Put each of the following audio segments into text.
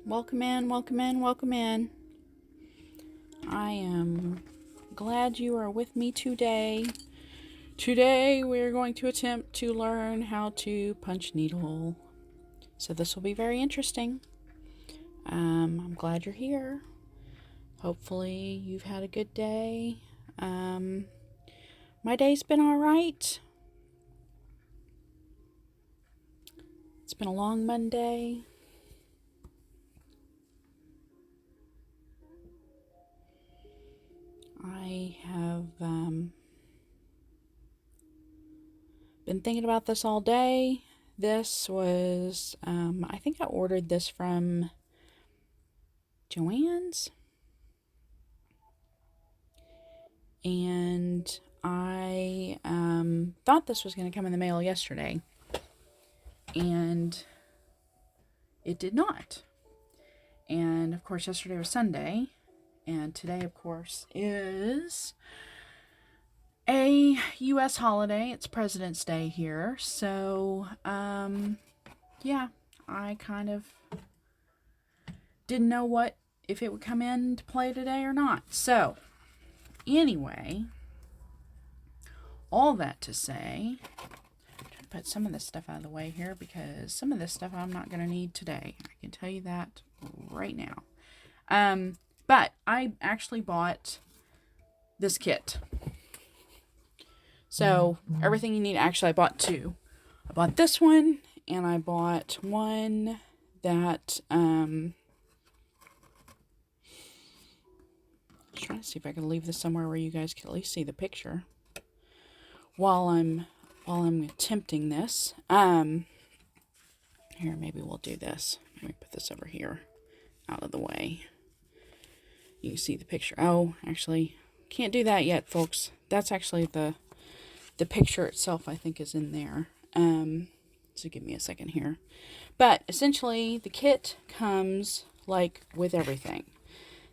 Welcome in, welcome in, welcome in. I am glad you are with me today. Today we're going to attempt to learn how to punch needle. So this will be very interesting. I'm glad you're here. Hopefully you've had a good day. My day's been alright. It's been a long Monday. I have been thinking about this all day. This was, I think I ordered this from Joann's. And I thought this was going to come in the mail yesterday. And it did not. And of course, yesterday was Sunday. And today, of course, is a U.S. holiday. It's President's Day here. So, yeah, I kind of didn't know if it would come into play today or not. So, anyway, all that to say, I'm trying to put some of this stuff out of the way here because some of this stuff I'm not going to need today. I can tell you that right now. But I actually bought this kit. So everything you need, actually I bought two. I bought this one and I bought one that, I'm trying to see if I can leave this somewhere where you guys can at least see the picture while I'm attempting this. Here, maybe we'll do this. Let me put this over here out of the way. You can see the picture. Oh, actually, can't do that yet, folks. That's actually the picture itself, I think, is in there. So give me a second here. But essentially, the kit comes like with everything.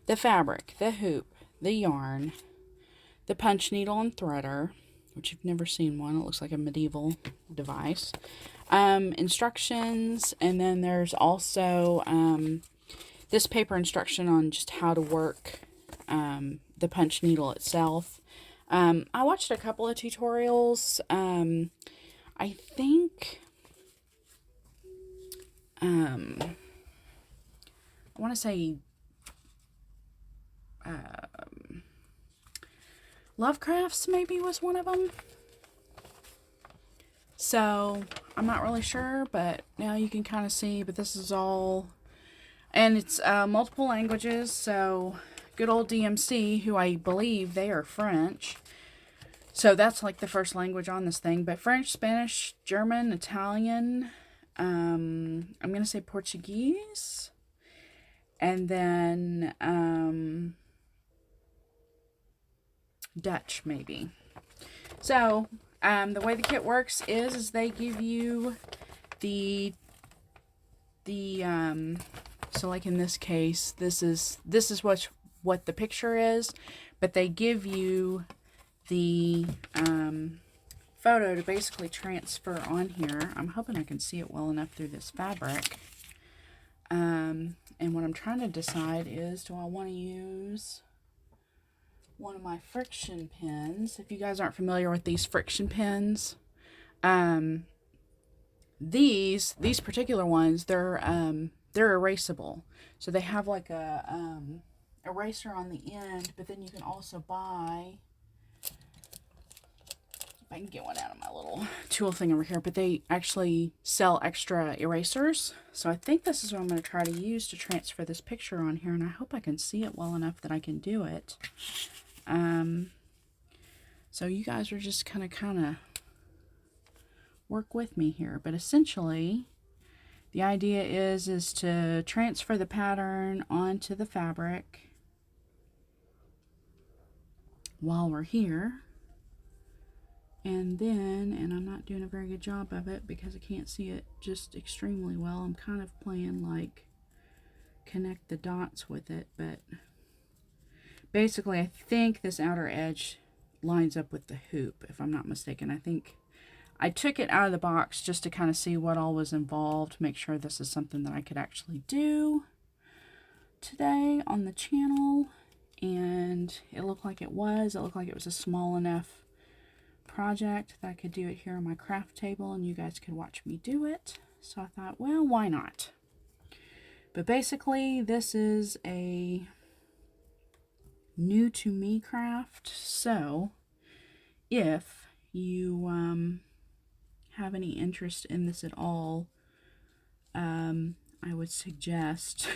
The fabric, the hoop, the yarn, the punch needle and threader, which you've never seen one. It looks like a medieval device. Instructions, and then there's also this paper instruction on just how to work the punch needle itself. I watched a couple of tutorials. I think I want to say Lovecraft's maybe was one of them. So I'm not really sure, but now you can kind of see. But this is all, and it's multiple languages. So good old DMC, who I believe they are French. So that's like the first language on this thing. But French, Spanish, German, Italian. I'm gonna say Portuguese, and then Dutch maybe. So the way the kit works is they give you the so like in this case, this is what the picture is, but they give you the photo to basically transfer on here. I'm hoping I can see it well enough through this fabric. And what I'm trying to decide is, do I want to use one of my friction pins? If you guys aren't familiar with these friction pins, these particular ones, they're erasable. So they have like a eraser on the end, but then you can also buy, if I can get one out of my little tool thing over here, but they actually sell extra erasers. So I think this is what I'm going to try to use to transfer this picture on here, and I hope I can see it well enough that I can do it. So you guys are just kind of work with me here, but essentially the idea is to transfer the pattern onto the fabric while we're here. And then, and I'm not doing a very good job of it because I can't see it just extremely well. I'm kind of playing like connect the dots with it, but basically I think this outer edge lines up with the hoop, if I'm not mistaken. I think I took it out of the box just to kind of see what all was involved, make sure this is something that I could actually do. today on the channel, and it looked like it was. It looked like it was a small enough project that I could do it here on my craft table and you guys could watch me do it. So I thought, well, why not? But basically, this is a new to me craft. So if you have any interest in this at all, I would suggest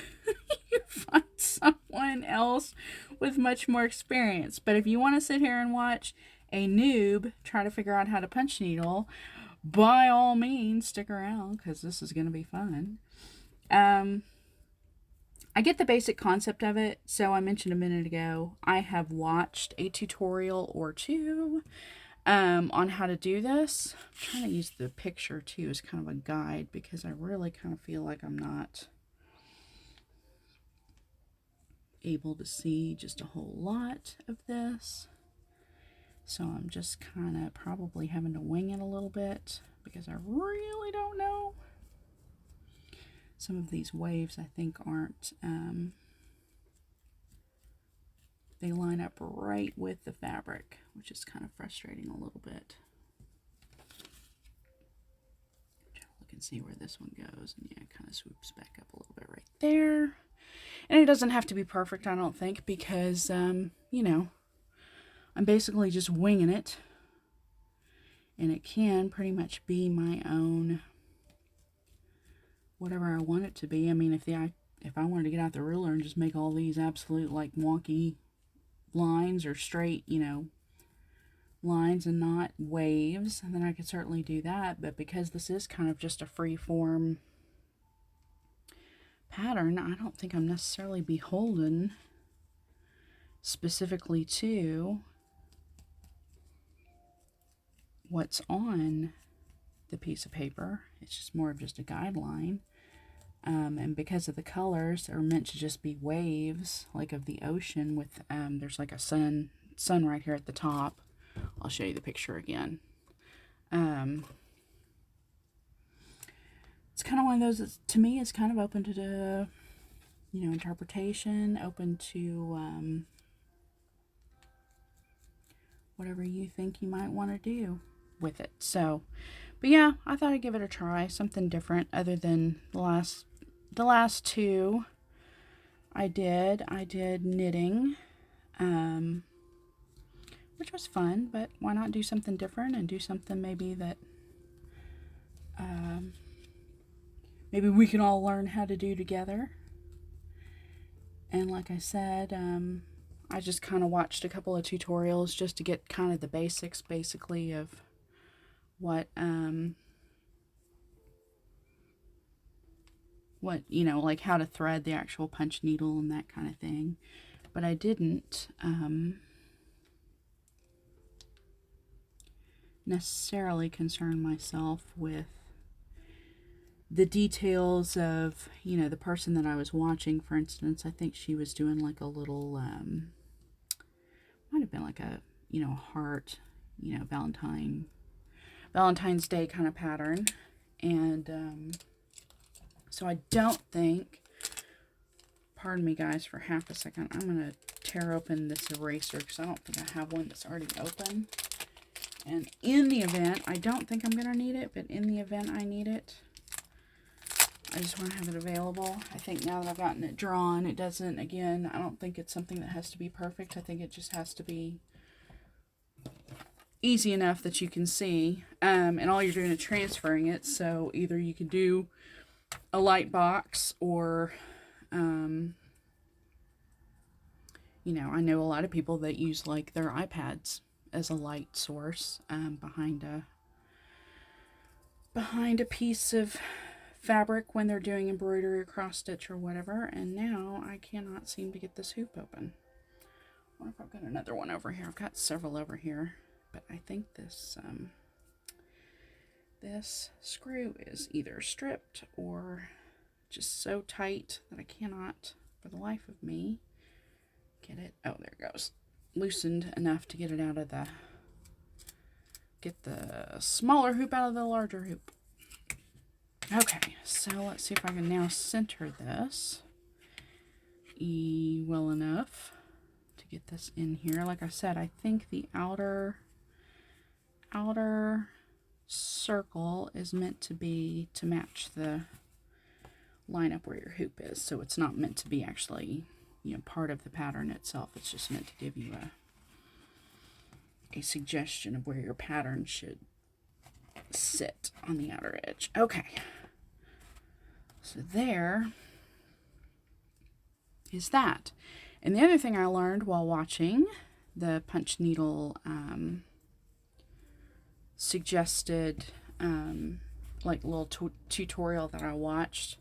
you find someone else with much more experience. But if you want to sit here and watch a noob try to figure out how to punch needle, by all means stick around, because this is going to be fun. I get the basic concept of it. So I mentioned a minute ago, I have watched a tutorial or two on how to do this. I'm trying to use the picture too as kind of a guide, because I really kind of feel like I'm not able to see just a whole lot of this. So I'm just kind of probably having to wing it a little bit, because I really don't know. Some of these waves I think aren't, they line up right with the fabric, which is kind of frustrating a little bit. Try to look and see where this one goes, and yeah, it kind of swoops back up a little bit right there. And it doesn't have to be perfect, I don't think, because, you know, I'm basically just winging it, and it can pretty much be my own, whatever I want it to be. I mean, if I wanted to get out the ruler and just make all these absolute, like, wonky lines or straight, you know, lines and not waves, then I could certainly do that. But because this is kind of just a free form pattern, I don't think I'm necessarily beholden specifically to what's on the piece of paper. It's just more of just a guideline. And because of the colors are meant to just be waves, like of the ocean, with there's like a sun right here at the top. I'll show you the picture again. It's kind of one of those that, to me, is kind of open to the, you know, interpretation, open to whatever you think you might want to do with it. So, but yeah, I thought I'd give it a try, something different other than the last two I did knitting, which was fun, but why not do something different and do something maybe that maybe we can all learn how to do together. And like I said, I just kind of watched a couple of tutorials just to get kind of the basics, basically, of what, you know, like how to thread the actual punch needle and that kind of thing. But I didn't necessarily concern myself with the details of, you know, the person that I was watching. For instance, I think she was doing like a little, might have been like a, you know, heart, you know, Valentine's Day kind of pattern. And so I don't think, pardon me guys for half a second, I'm going to tear open this eraser because I don't think I have one that's already open. And in the event, I don't think I'm going to need it, but in the event I need it, I just want to have it available. I think now that I've gotten it drawn, it doesn't, again, I don't think it's something that has to be perfect. I think it just has to be easy enough that you can see. And all you're doing is transferring it. So either you could do a light box or, you know, I know a lot of people that use like their iPads as a light source behind a piece of fabric when they're doing embroidery or cross stitch or whatever. And now I cannot seem to get this hoop open. I wonder if I've got another one over here. I've got several over here, but I think this this screw is either stripped or just so tight that I cannot for the life of me get it. Oh, there it goes. Loosened enough to get it out of get the smaller hoop out of the larger hoop. Okay, so let's see if I can now center this. well enough to get this in here. Like I said, I think the outer circle is meant to be to match the line up where your hoop is, so it's not meant to be actually, you know, part of the pattern itself. It's just meant to give you a suggestion of where your pattern should sit on the outer edge. Okay, so there is that. And the other thing I learned while watching the punch needle suggested like little tutorial that I watched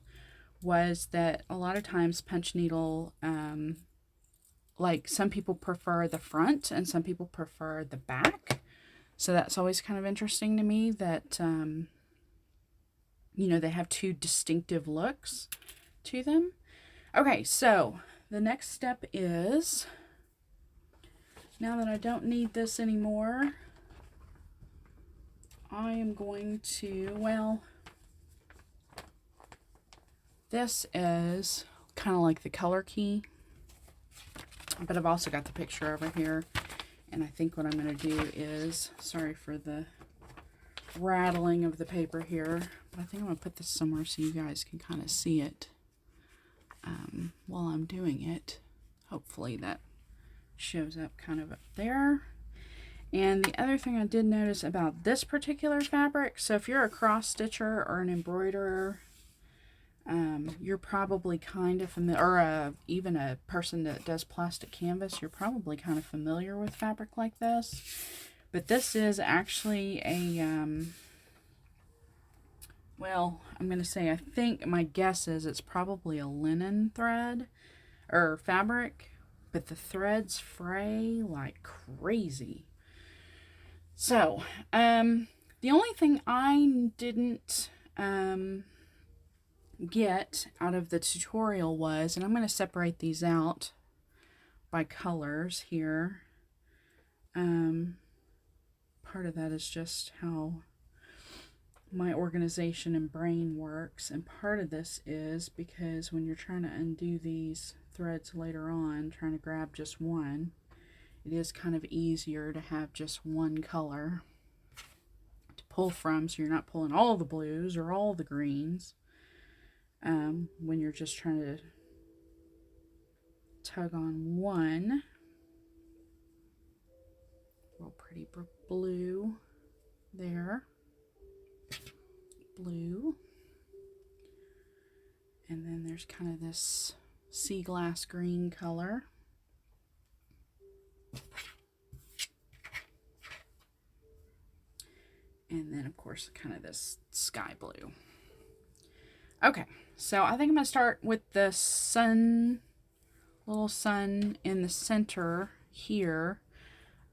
was that a lot of times punch needle, like some people prefer the front and some people prefer the back. So that's always kind of interesting to me that, you know, they have two distinctive looks to them. Okay, so the next step is, now that I don't need this anymore, I am going to, well, this is kind of like the color key, but I've also got the picture over here. And I think what I'm going to do is, sorry for the rattling of the paper here, but I think I'm going to put this somewhere so you guys can kind of see it while I'm doing it. Hopefully that shows up kind of up there. And the other thing I did notice about this particular fabric, so if you're a cross stitcher or an embroiderer, you're probably kind of familiar, or even a person that does plastic canvas, you're probably kind of familiar with fabric like this. But this is actually a, well, I'm going to say, I think my guess is it's probably a linen thread or fabric, but the threads fray like crazy. So, the only thing I didn't, get out of the tutorial was, and I'm going to separate these out by colors here. Part of that is just how my organization and brain works, and part of this is because when you're trying to undo these threads later on, trying to grab just one, it is kind of easier to have just one color to pull from, so you're not pulling all the blues or all the greens. When you're just trying to tug on one. Real pretty blue there. Blue. And then there's kind of this sea glass green color. And then, of course, kind of this sky blue. Okay, so I think I'm going to start with the sun, little sun in the center here,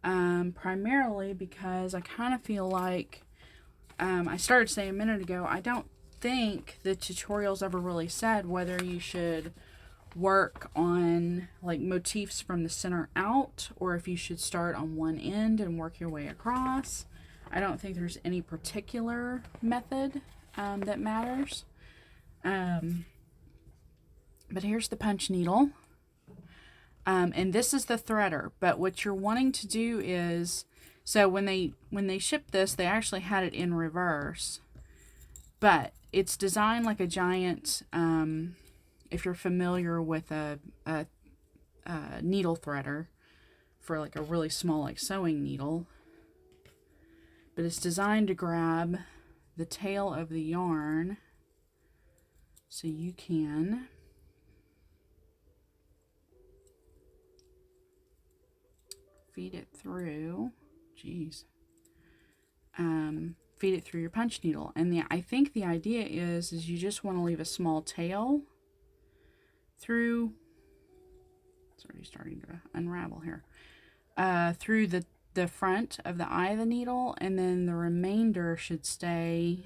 primarily because I kind of feel like, I started saying a minute ago, I don't think the tutorials ever really said whether you should work on like motifs from the center out or if you should start on one end and work your way across. I don't think there's any particular method that matters. But here's the punch needle. And this is the threader. But what you're wanting to do is, so when they shipped this, they actually had it in reverse. But it's designed like a giant, if you're familiar with a needle threader for like a really small like sewing needle. But it's designed to grab the tail of the yarn so you can feed it through, feed it through your punch needle. And I think the idea is you just want to leave a small tail through, it's already starting to unravel here, through the front of the eye of the needle, and then the remainder should stay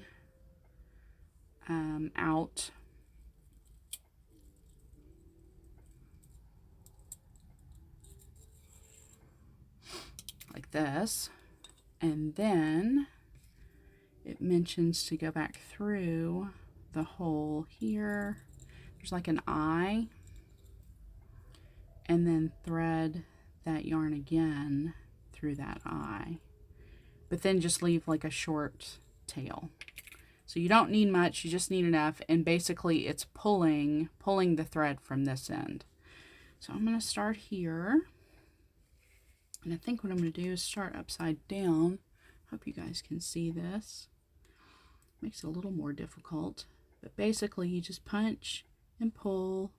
out like this. And then it mentions to go back through the hole here. There's like an eye and then thread that yarn again through that eye, but then just leave like a short tail. So you don't need much, you just need enough, and basically it's pulling the thread from this end. So I'm going to start here, and I think what I'm going to do is start upside down. Hope you guys can see this. Makes it a little more difficult, but basically you just punch and pull,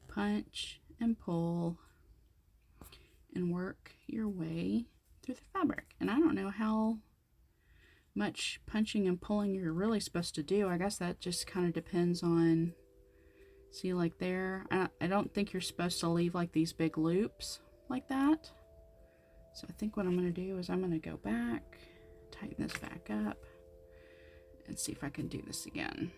punch and pull, and work your way through the fabric. And I don't know how much punching and pulling you're really supposed to do. I guess that just kind of depends on, see, like there, I don't think you're supposed to leave like these big loops like that. So I think what I'm going to do is I'm going to go back, tighten this back up, and see if I can do this again.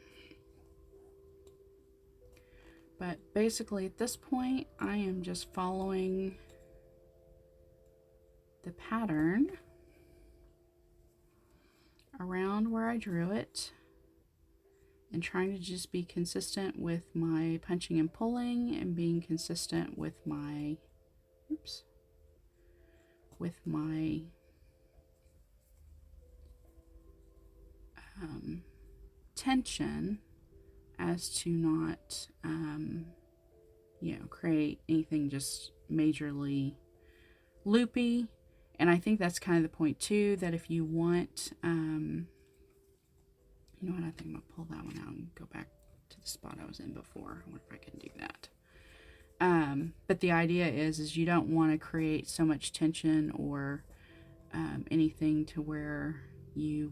But basically at this point I am just following the pattern around where I drew it and trying to just be consistent with my punching and pulling, and being consistent with my, oops, with my tension, as to not, you know, create anything just majorly loopy. And I think that's kind of the point too, that if you want, you know what, I think I'm gonna pull that one out and go back to the spot I was in before. I wonder if I can do that. But the idea is you don't want to create so much tension or anything to where you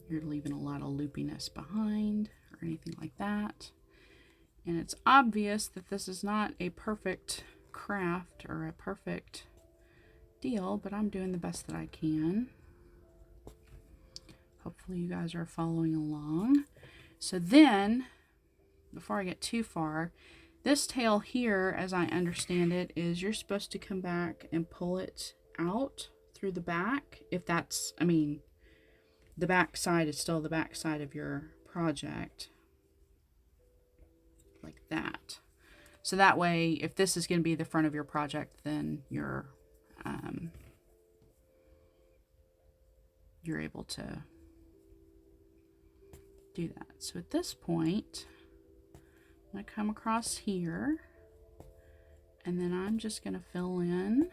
you're leaving a lot of loopiness behind or anything like that. And it's obvious that this is not a perfect craft or a perfect deal, but I'm doing the best that I can. Hopefully you guys are following along. So then, before I get too far, this tail here, as I understand it, is you're supposed to come back and pull it out through the back. If that's, I mean, the back side is still the back side of your project. Like that. So that way, if this is going to be the front of your project, then you're able to do that. So at this point, I'm going to come across here, and then I'm just going to fill in.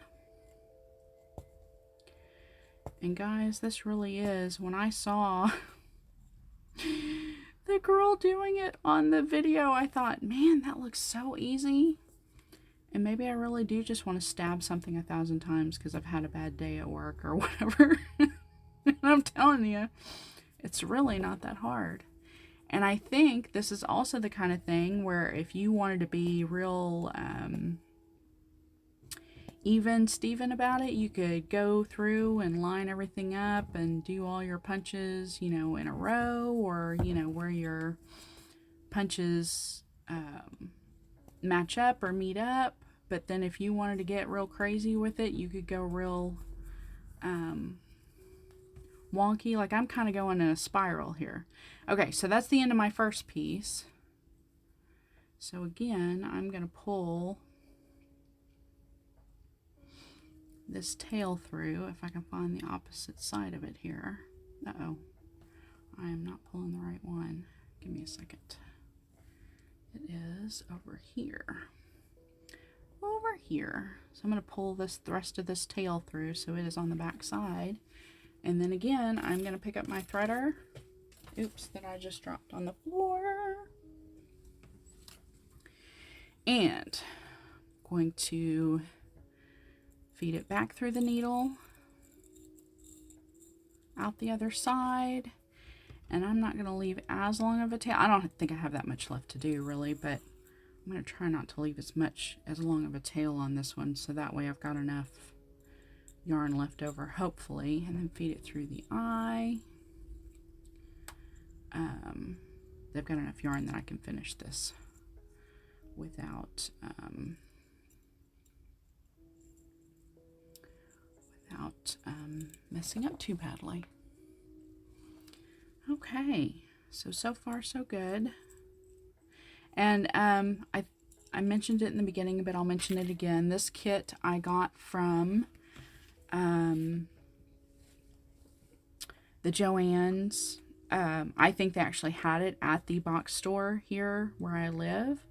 And guys, this really is, when I saw the girl doing it on the video, I thought, man, that looks so easy. And maybe I really do just want to stab something 1,000 times because I've had a bad day at work or whatever. And I'm telling you, it's really not that hard. And I think this is also the kind of thing where if you wanted to be real even Steven about it, you could go through and line everything up and do all your punches, you know, in a row, or, you know, where your punches match up or meet up. But then if you wanted to get real crazy with it, you could go real wonky. Like I'm kind of going in a spiral here. Okay, so that's the end of my first piece. So again, I'm going to pull this tail through, if I can find the opposite side of it here. Uh-oh, I am not pulling the right one. Give me a second. It is over here. Over here. So I'm going to pull the rest of this tail through so it is on the back side. And then again, I'm going to pick up my threader. Oops, that I just dropped on the floor. And I'm going to feed it back through the needle, out the other side, and I'm not going to leave as long of a tail. I don't think I have that much left to do really, but I'm going to try not to leave as long of a tail on this one, so that way I've got enough yarn left over, hopefully, and then feed it through the eye. They've got enough yarn that I can finish this without messing up too badly. Okay, so far so good. And I mentioned it in the beginning, but I'll mention it again. This kit I got from the Joann's. I think they actually had it at the box store here where I live,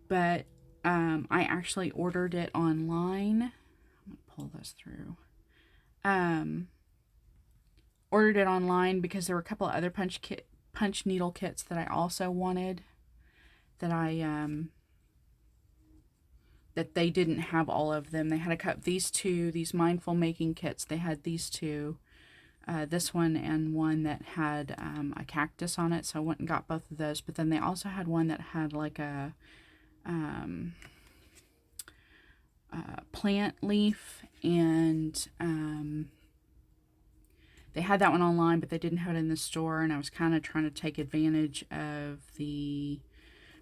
but I actually ordered it online. I'm gonna pull this through. Ordered it online because there were a couple of other punch needle kits that I also wanted that that they didn't have all of them. They had these mindful making kits. They had these two, this one and one that had a cactus on it. So I went and got both of those. But then they also had one that had like a plant leaf, and they had that one online, but they didn't have it in the store. And I was kind of trying to take advantage of the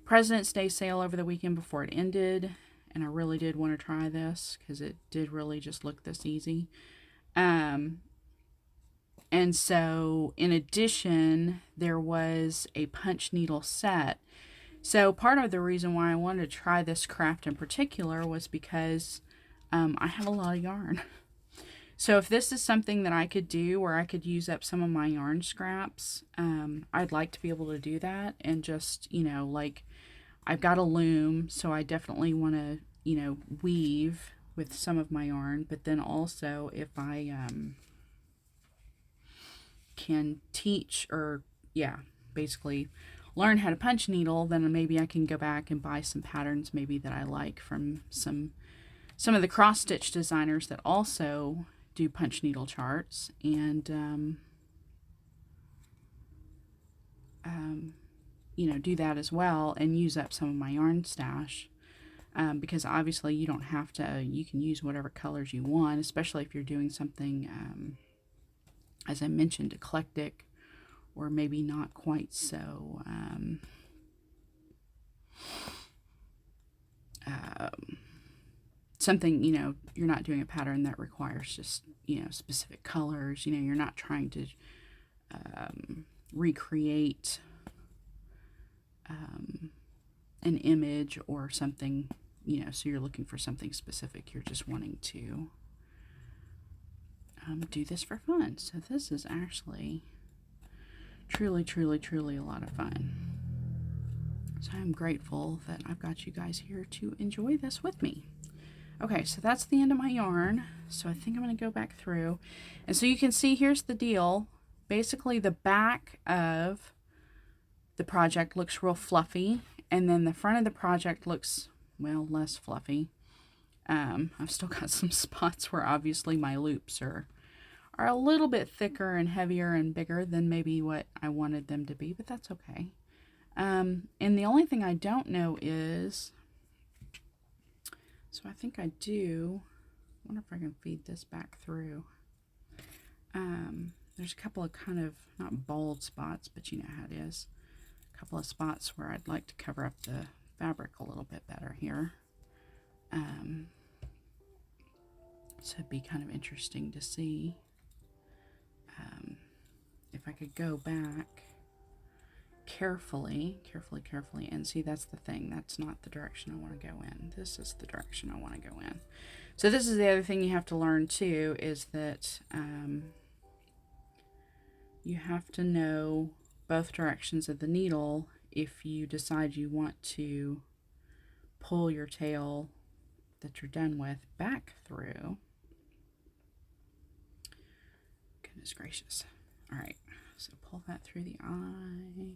President's Day sale over the weekend before it ended. And I really did want to try this because it did really just look this easy. And so in addition, there was a punch needle set. So part of the reason why I wanted to try this craft in particular was because I have a lot of yarn. So if this is something that I could do where I could use up some of my yarn scraps, I'd like to be able to do that. And just, like, I've got a loom, so I definitely want to, weave with some of my yarn. But then also if I can teach, or basically learn how to punch needle, then maybe I can go back and buy some patterns maybe that I like from some of the cross stitch designers that also do punch needle charts, and do that as well and use up some of my yarn stash, because obviously you don't have to, you can use whatever colors you want, especially if you're doing something as I mentioned, eclectic, or maybe not quite so something, you're not doing a pattern that requires just, specific colors. You're not trying to recreate an image or something, so you're looking for something specific. You're just wanting to do this for fun. So this is actually truly, truly, truly a lot of fun. So I'm grateful that I've got you guys here to enjoy this with me. Okay, so that's the end of my yarn. So I think I'm going to go back through. And so you can see, here's the deal. Basically, the back of the project looks real fluffy. And then the front of the project looks, well, less fluffy. I've still got some spots where obviously my loops are a little bit thicker and heavier and bigger than maybe what I wanted them to be, but that's okay. And the only thing I don't know is, so I think I do, I wonder if I can feed this back through. There's a couple of kind of, not bald spots, but you know how it is. A couple of spots where I'd like to cover up the fabric a little bit better here. So it'd be kind of interesting to see if I could go back carefully, and see, that's the thing. That's not the direction I want to go in. This is the direction I want to go in. So this is the other thing you have to learn too, is that you have to know both directions of the needle if you decide you want to pull your tail that you're done with back through. Goodness gracious. All right, so pull that through the eye,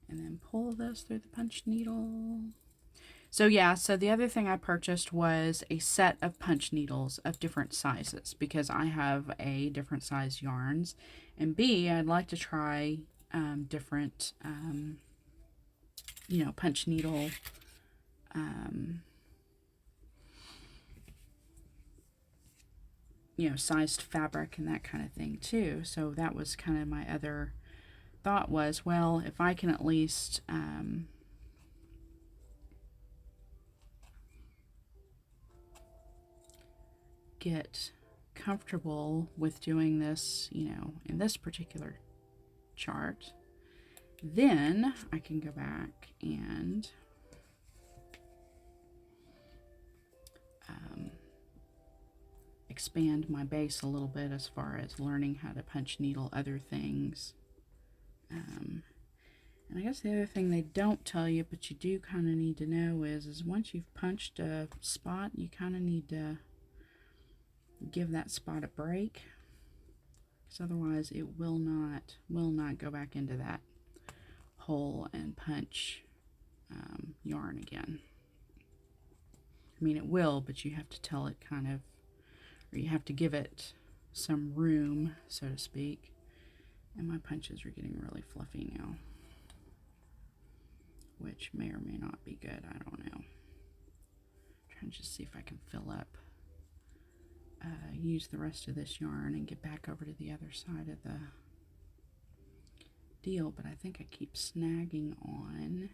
and then pull this through the punch needle. So yeah, so the other thing I purchased was a set of punch needles of different sizes, because I have A, different size yarns, and B, I'd like to try different, punch needle sized fabric and that kind of thing too. So that was kind of my other thought was, well, if I can at least get comfortable with doing this, in this particular chart. Then I can go back and expand my base a little bit as far as learning how to punch needle other things. And I guess the other thing they don't tell you, but you do kind of need to know is once you've punched a spot, you kind of need to give that spot a break, because otherwise it will not go back into that hole and punch yarn again. I mean, it will, but you have to tell it kind of, or you have to give it some room, so to speak. And my punches are getting really fluffy now, which may or may not be good. I don't know. Trying to just see if I can fill up, use the rest of this yarn and get back over to the other side of the deal. But I think I keep snagging on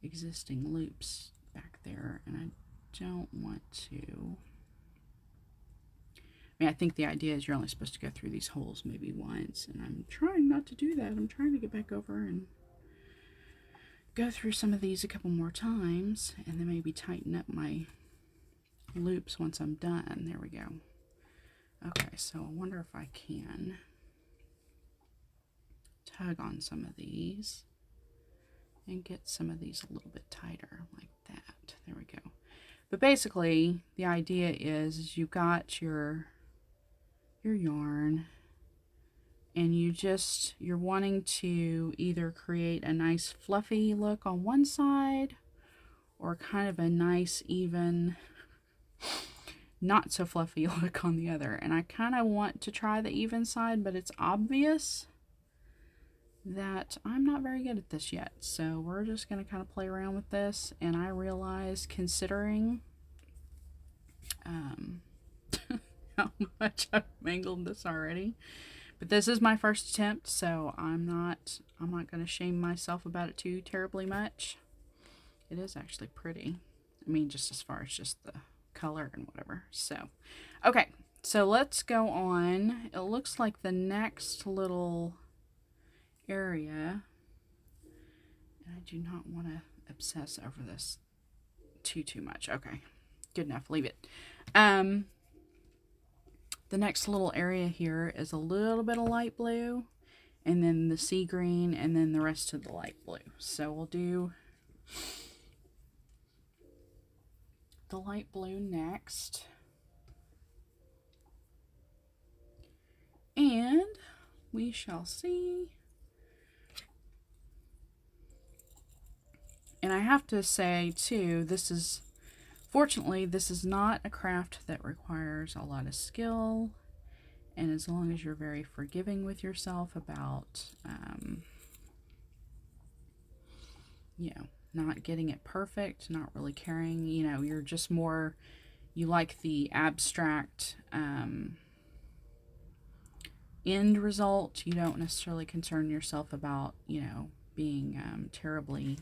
existing loops back there, and I don't want to. I mean, I think the idea is you're only supposed to go through these holes maybe once, and I'm trying not to do that. I'm trying to get back over and go through some of these a couple more times, and then maybe tighten up my loops once I'm done. There we go. Okay, so I wonder if I can tug on some of these and get some of these a little bit tighter like that. There we go. But basically, the idea is you've got your yarn, and you're wanting to either create a nice fluffy look on one side, or kind of a nice even not so fluffy look on the other. And I kind of want to try the even side, but it's obvious that I'm not very good at this yet, so we're just going to kind of play around with this. And I realize, considering how much I've mangled this already, but this is my first attempt, so I'm not going to shame myself about it too terribly much. It is actually pretty. I mean, just as far as just the color and whatever. So, okay, so let's go on. It looks like the next little area, and I do not want to obsess over this too much. Okay, good enough. Leave it. The next little area here is a little bit of light blue, and then the sea green, and then the rest of the light blue. So we'll do the light blue next. And we shall see. And I have to say too, fortunately, this is not a craft that requires a lot of skill, and as long as you're very forgiving with yourself about, not getting it perfect, not really caring, you're just more, you like the abstract end result. You don't necessarily concern yourself about, being terribly,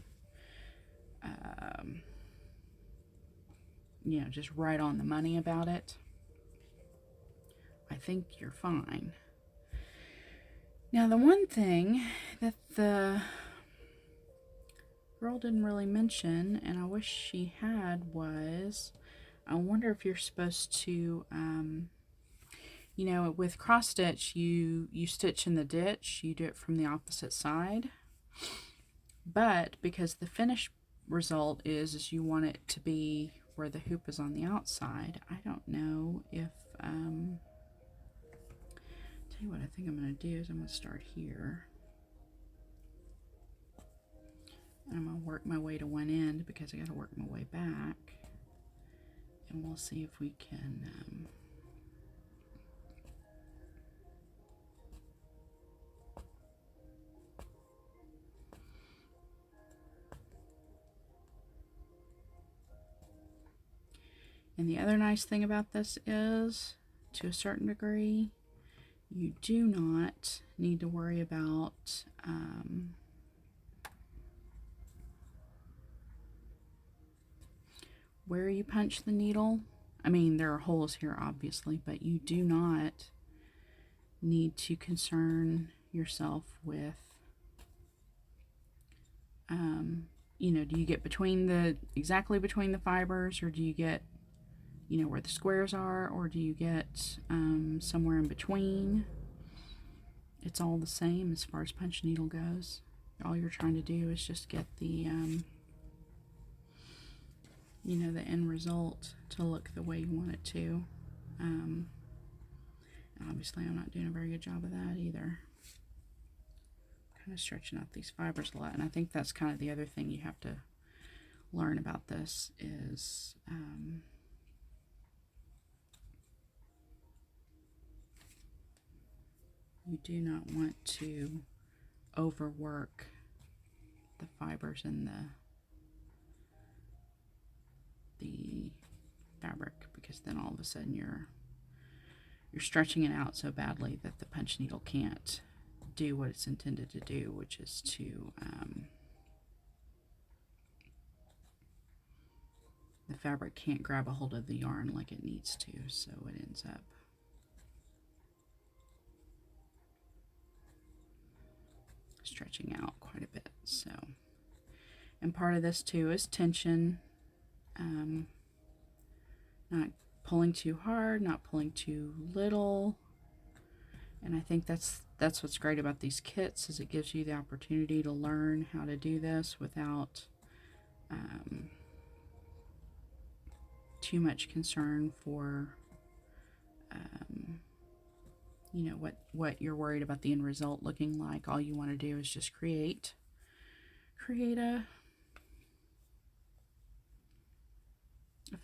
just right on the money about it. I think you're fine. Now, the one thing that the girl didn't really mention, and I wish she had, was I wonder if you're supposed to, with cross stitch, you stitch in the ditch, you do it from the opposite side. But because the finished result is you want it to be where the hoop is on the outside, I don't know if, tell you what I think I'm going to do is I'm going to start here. And I'm going to work my way to one end because I got to work my way back. And we'll see if we can, and the other nice thing about this is, to a certain degree, you do not need to worry about where you punch the needle. I mean, there are holes here, obviously, but you do not need to concern yourself with, do you get exactly between the fibers, or do you get, where the squares are, or do you get somewhere in between? It's all the same as far as punch needle goes. All you're trying to do is just get the, the end result to look the way you want it to. Obviously, I'm not doing a very good job of that either. Kind of stretching out these fibers a lot, and I think that's kind of the other thing you have to learn about this is you do not want to overwork the fibers in the fabric, because then all of a sudden you're stretching it out so badly that the punch needle can't do what it's intended to do, which is to the fabric can't grab a hold of the yarn like it needs to, so it ends up stretching out quite a bit. So, and part of this too is tension, not pulling too hard, not pulling too little. And I think that's what's great about these kits, is it gives you the opportunity to learn how to do this without too much concern for what you're worried about the end result looking like. All you want to do is just create a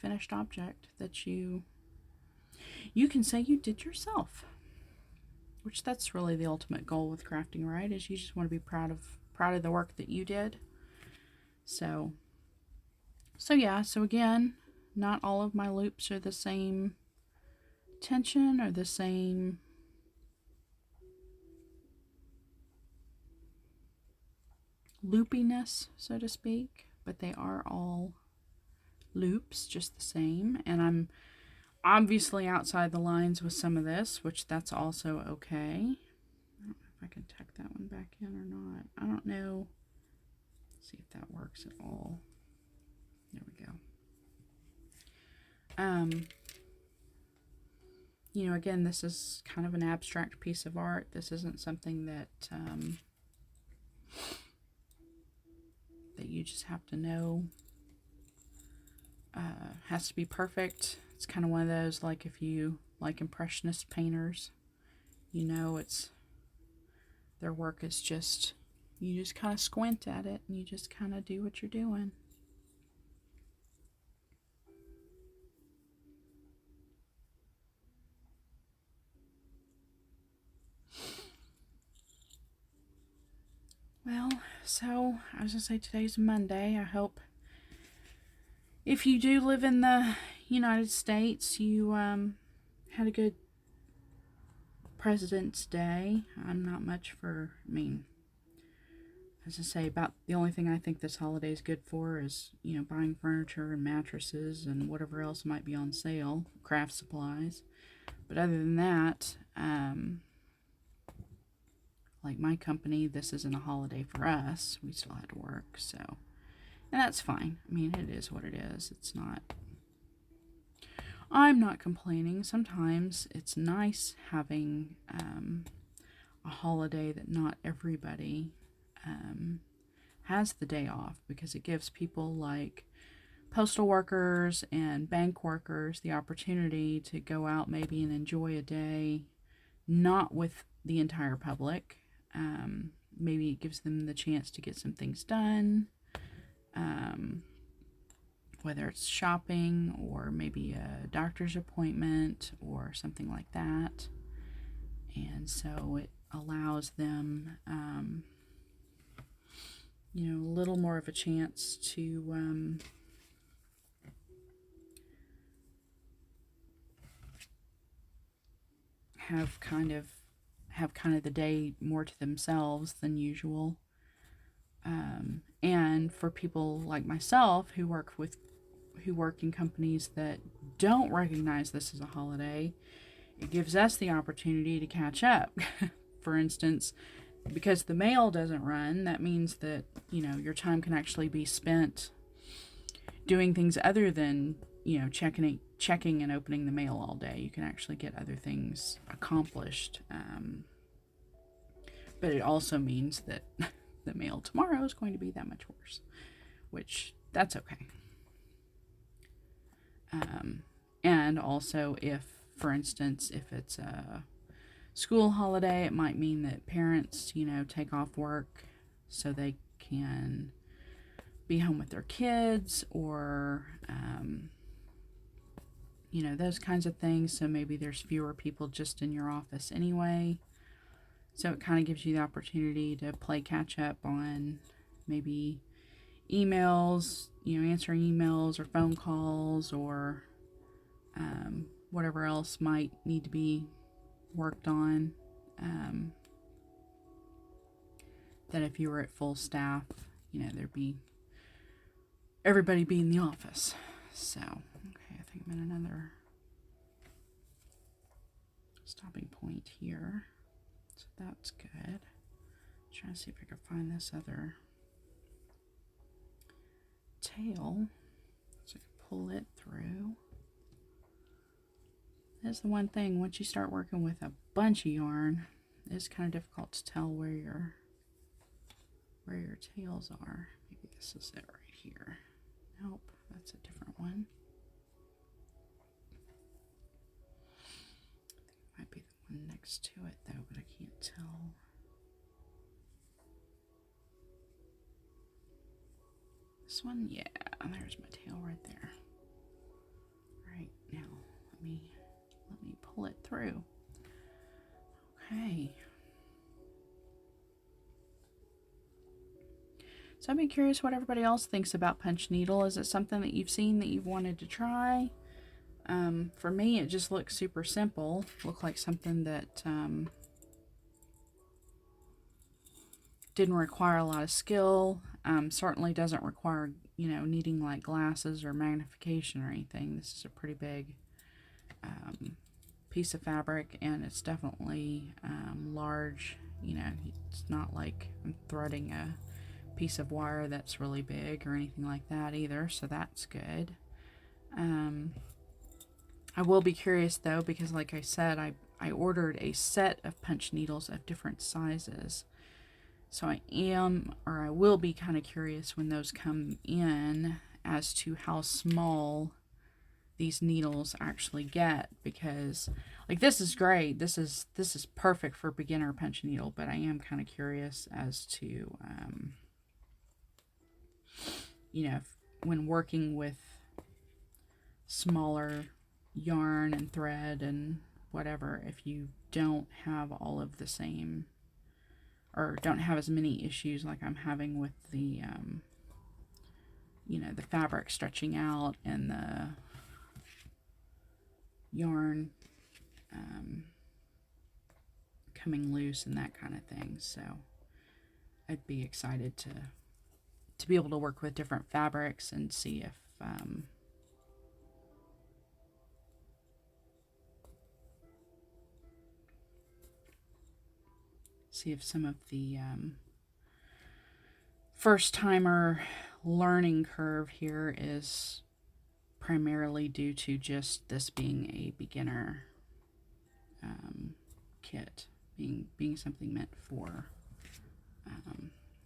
finished object that you can say you did yourself, which that's really the ultimate goal with crafting, right? Is you just want to be proud of the work that you did. So yeah, so again, not all of my loops are the same tension or the same loopiness, so to speak, but they are all loops just the same. And I'm obviously outside the lines with some of this, which that's also okay. I don't know if I can tuck that one back in or not. I don't know. Let's see if that works at all. There we go. Again, this is kind of an abstract piece of art. This isn't something that that you just have to know. Has to be perfect. It's kind of one of those, like if you like impressionist painters, it's their work is just, you just kind of squint at it and you just kind of do what you're doing. Well, so I was going to say today's Monday. I hope if you do live in the United States, you had a good President's Day. I'm not much for, as I say, about the only thing I think this holiday is good for is, buying furniture and mattresses and whatever else might be on sale, craft supplies. But other than that, like my company, this isn't a holiday for us. We still had to work, so. And that's fine. It is what it is. It's not. I'm not complaining. Sometimes it's nice having a holiday that not everybody has the day off, because it gives people like postal workers and bank workers the opportunity to go out maybe and enjoy a day, not with the entire public. Maybe it gives them the chance to get some things done, whether it's shopping or maybe a doctor's appointment or something like that. And so it allows them, a little more of a chance to have kind of the day more to themselves than usual. And for people like myself who work in companies that don't recognize this as a holiday, it gives us the opportunity to catch up for instance, because the mail doesn't run, that means that, your time can actually be spent doing things other than, checking and opening the mail all day. You can actually get other things accomplished. But it also means that the mail tomorrow is going to be that much worse, which that's okay. And also, if, for instance, if it's a school holiday, it might mean that parents, take off work so they can be home with their kids, or, those kinds of things. So maybe there's fewer people just in your office anyway. So it kind of gives you the opportunity to play catch up on maybe emails, answering emails or phone calls, or whatever else might need to be worked on. That if you were at full staff, there'd be everybody be in the office. So, okay, I think I'm at another stopping point here. So that's good. Trying to see if I can find this other tail so I can pull it through. That's the one thing, once you start working with a bunch of yarn, it's kind of difficult to tell where your tails are. Maybe this is it right here. Nope, that's a different one. I think it might be the one next to it though, but I can't tell. This one, yeah, there's my tail right there. Right, now let me pull it through. Okay. So I'd be curious what everybody else thinks about punch needle. Is it something that you've seen that you've wanted to try? For me, it just looks super simple. Looked like something that didn't require a lot of skill. Certainly doesn't require, needing like glasses or magnification or anything. This is a pretty big piece of fabric, and it's definitely large. It's not like I'm threading a piece of wire that's really big or anything like that either, so that's good. I will be curious though, because like I said, I ordered a set of punch needles of different sizes, so I will be kind of curious when those come in as to how small these needles actually get, because like this is great, this is perfect for beginner punch needle, but I am kind of curious as to when working with smaller yarn and thread and whatever, if you don't have all of the same, or don't have as many issues like I'm having with the the fabric stretching out and the yarn coming loose and that kind of thing. So I'd be excited to be able to work with different fabrics and see if some of the first timer learning curve here is primarily due to just this being a beginner kit, being something meant for I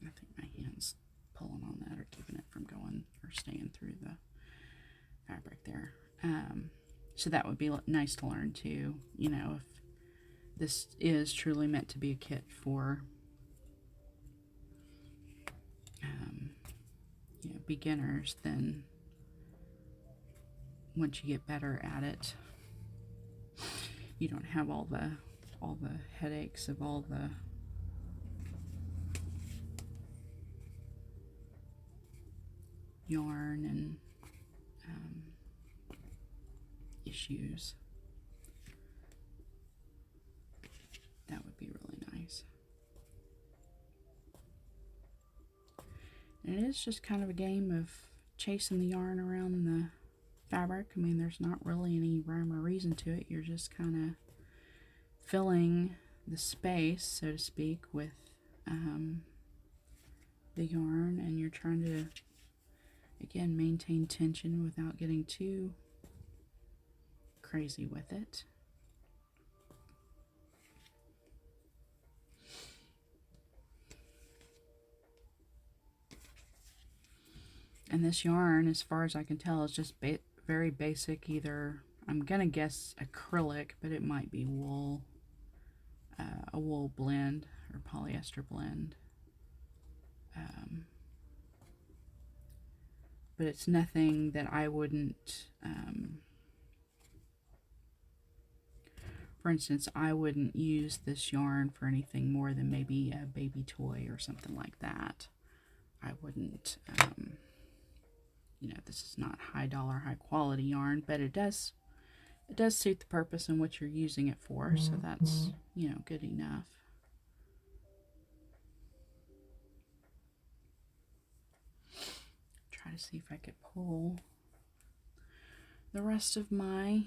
think my hand's pulling on that or keeping it from going or staying through the fabric there. So that would be nice to learn too, if this is truly meant to be a kit for beginners, then once you get better at it, you don't have all the headaches of all the yarn and issues. That would be really nice. And it is just kind of a game of chasing the yarn around the fabric. I mean, there's not really any rhyme or reason to it. You're just kind of filling the space, so to speak, with the yarn, and you're trying to, again, maintain tension without getting too crazy with it. And this yarn, as far as I can tell, is just very basic. Either, I'm gonna guess acrylic, but it might be wool, a wool blend or polyester blend. But it's nothing that I wouldn't, for instance, I wouldn't use this yarn for anything more than maybe a baby toy or something like that. I wouldn't, you know, this is not high dollar, high quality yarn, but it does suit the purpose and what you're using it for, so that's, you know, good enough. Try to see if I could pull the rest of my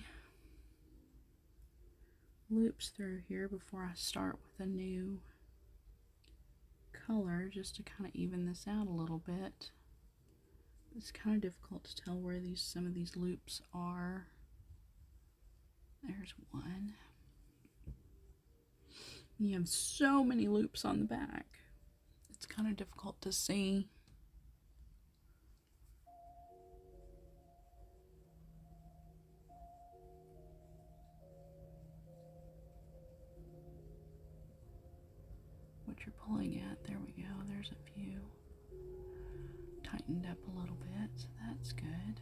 loops through here before I start with a new color, just to kind of even this out a little bit. It's kind of difficult to tell where some of these loops are. There's one. You have so many loops on the back. It's kind of difficult to see. What you're pulling at. There we go. There's a few. Tightened up a little bit, so that's good.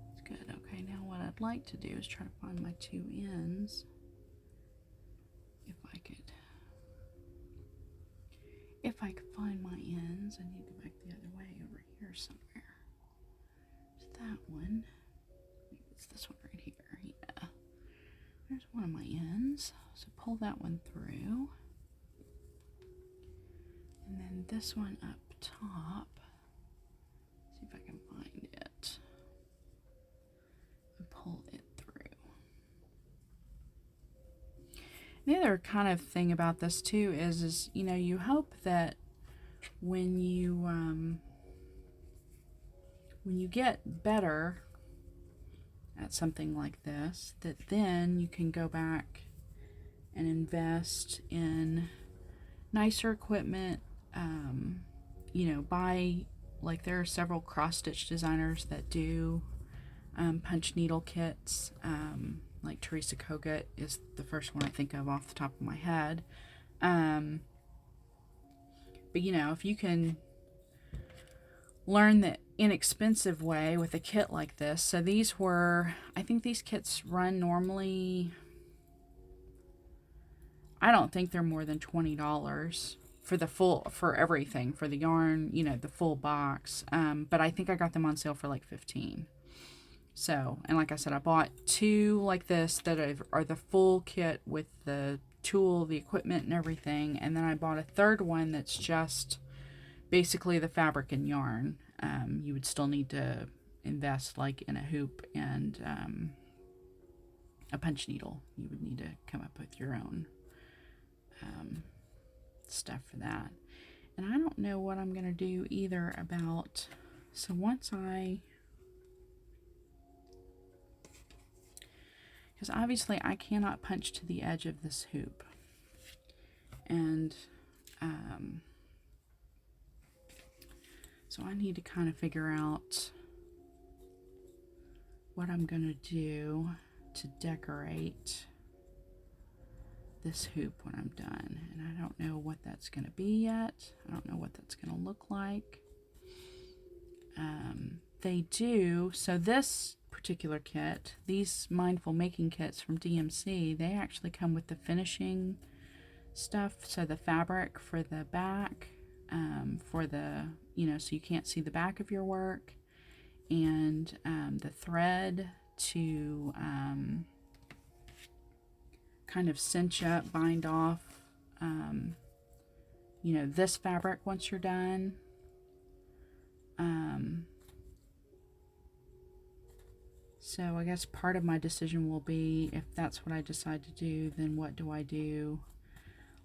That's good. Okay, now what I'd like to do is try to find my two ends. If I could find my ends, I need to go back the other way over here somewhere. It's that one. Maybe it's this one right here. Yeah. There's one of my ends. So pull that one through. And then this one up top. See if I can find it. And pull it through. The other kind of thing about this too is you know, you hope that when you get better at something like this, that then you can go back and invest in nicer equipment. You know, buy, like, there are several cross-stitch designers that do punch needle kits. Like Teresa Kogut is the first one I think of off the top of my head. But you know, if you can learn the inexpensive way with a kit like this. So these were, I think these kits run normally, I don't think they're more than $20 for the full, for everything, for the yarn, you know, the full box. But I think I got them on sale for like $15. So, and like I said, I bought two like this that are the full kit with the tool, the equipment and everything. And then I bought a third one that's just basically the fabric and yarn. You would still need to invest like in a hoop and a punch needle. You would need to come up with your own stuff for that. And I don't know what I'm going to do either about, so once because obviously I cannot punch to the edge of this hoop. And so I need to kind of figure out what I'm going to do to decorate this hoop when I'm done. And I don't know what that's going to be yet. I don't know what that's going to look like. They do, so this particular kit, these Mindful Making kits from DMC, they actually come with the finishing stuff. So the fabric for the back, for the, you know, so you can't see the back of your work, and the thread to kind of cinch up, bind off, you know, this fabric once you're done. So I guess part of my decision will be, if that's what I decide to do, then what do I do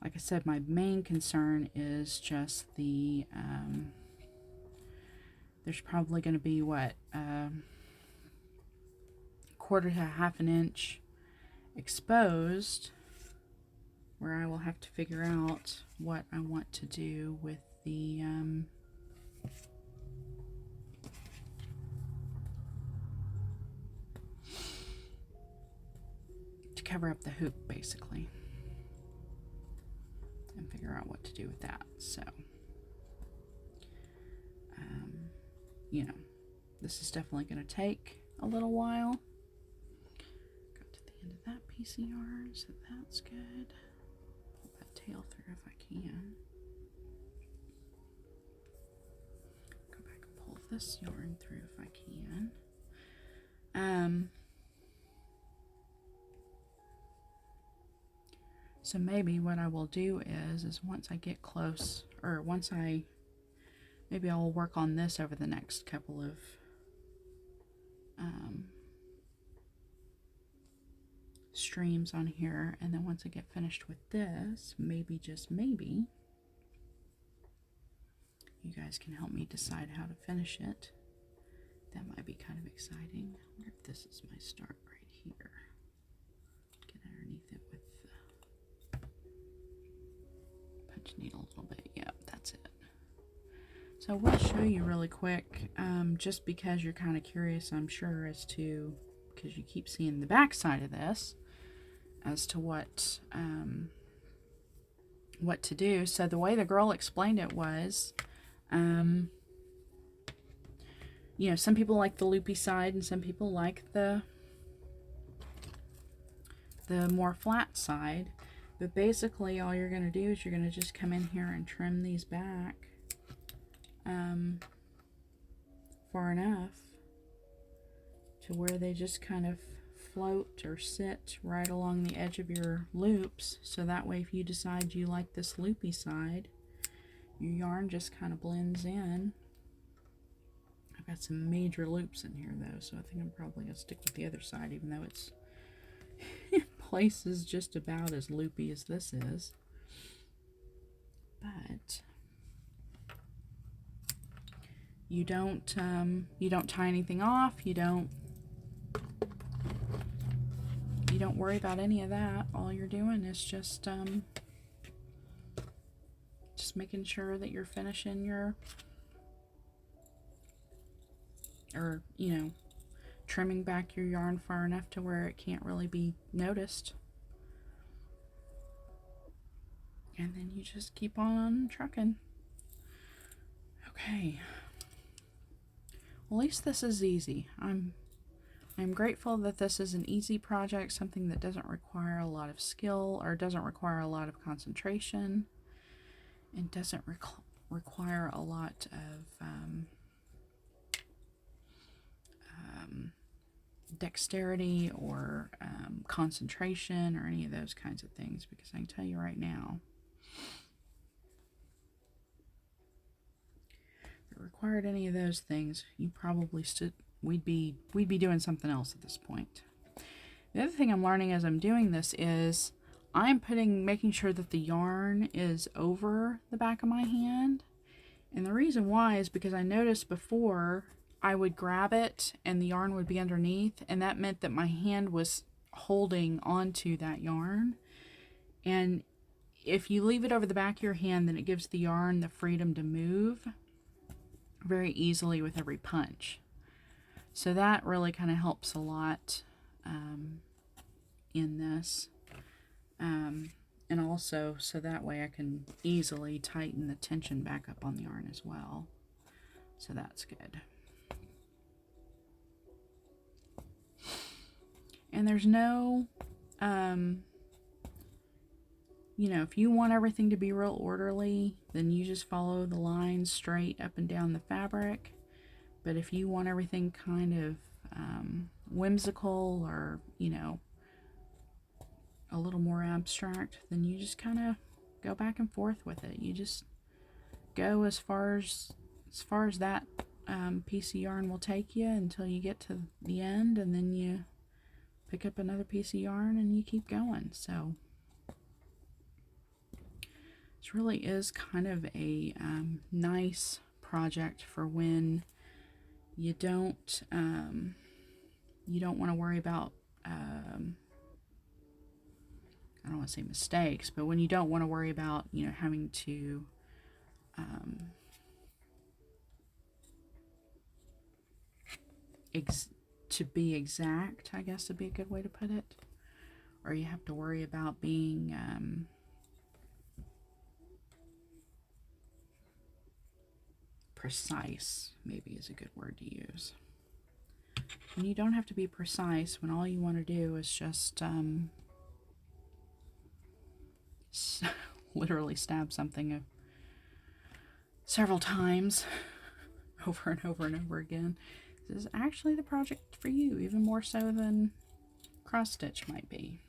like I said, my main concern is just the, there's probably going to be, what, quarter to half an inch exposed, where I will have to figure out what I want to do with the, to cover up the hoop, basically, and figure out what to do with that. So, you know, this is definitely going to take a little while. Got to the end of that piece of yarn, so that's good. Pull that tail through if I can. Go back and pull this yarn through if I can. So maybe what I will do is once I get close, or maybe I will work on this over the next couple of streams on here, and then once I get finished with this, maybe, just maybe, you guys can help me decide how to finish it. That might be kind of exciting. I wonder if this is my start right here. Get underneath it with the punch needle a little bit. Yep, that's it. So we'll show you really quick, just because you're kind of curious, I'm sure, as to, because you keep seeing the back side of this, as to what to do. So the way the girl explained it was, you know, some people like the loopy side and some people like the more flat side. But basically all you're going to do is you're going to just come in here and trim these back far enough to where they just kind of float or sit right along the edge of your loops. So that way if you decide you like this loopy side, your yarn just kind of blends in. I've got some major loops in here though, so I think I'm probably going to stick with the other side, even though it's in places just about as loopy as this is. But you don't tie anything off, you don't worry about any of that. All you're doing is just making sure that you're finishing your, or, you know, trimming back your yarn far enough to where it can't really be noticed. And then you just keep on trucking. Okay. Well, at least this is easy. I'm grateful that this is an easy project, something that doesn't require a lot of skill, or doesn't require a lot of concentration, and doesn't require a lot of dexterity or concentration or any of those kinds of things, because I can tell you right now, if it required any of those things, you probably we'd be doing something else at this point. The other thing I'm learning as I'm doing this is I'm making sure that the yarn is over the back of my hand. And the reason why is because I noticed before I would grab it and the yarn would be underneath, and that meant that my hand was holding onto that yarn. And if you leave it over the back of your hand, then it gives the yarn the freedom to move very easily with every punch. So that really kind of helps a lot in this. And also, so that way I can easily tighten the tension back up on the yarn as well. So that's good. And there's no, you know, if you want everything to be real orderly, then you just follow the lines straight up and down the fabric. But if you want everything kind of whimsical, or, you know, a little more abstract, then you just kind of go back and forth with it. You just go as far as that piece of yarn will take you until you get to the end, and then you pick up another piece of yarn and you keep going. So This really is kind of a nice project for when you don't want to worry about I don't want to say mistakes, but when you don't want to worry about, having to to be exact, I guess would be a good way to put it. Or you have to worry about being precise, maybe is a good word to use. And you don't have to be precise when all you want to do is just literally stab something several times over and over and over again. This is actually the project for you, even more so than cross stitch might be.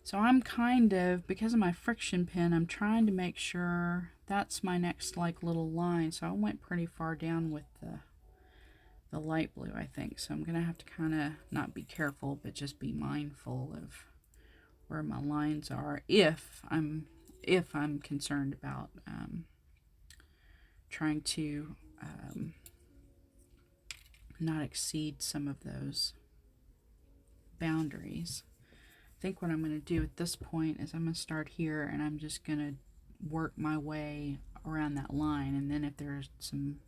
So I'm kind of, because of my friction pin, I'm trying to make sure that's my next like little line. So I went pretty far down with the light blue, I think. So I'm going to have to kind of not be careful, but just be mindful of where my lines are if I'm concerned about trying to not exceed some of those boundaries. I think what I'm going to do at this point is I'm going to start here and I'm just going to work my way around that line, and then if there's some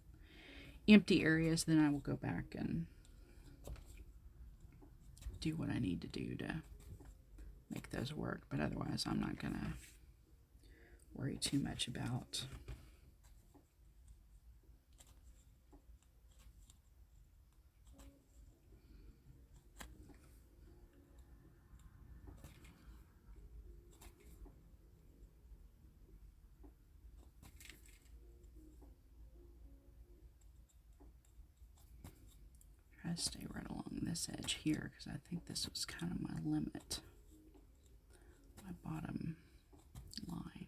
empty areas, then I will go back and do what I need to do to make those work. But otherwise I'm not going to worry too much about try to stay right along this edge here, because I think this was kind of my limit, my bottom line.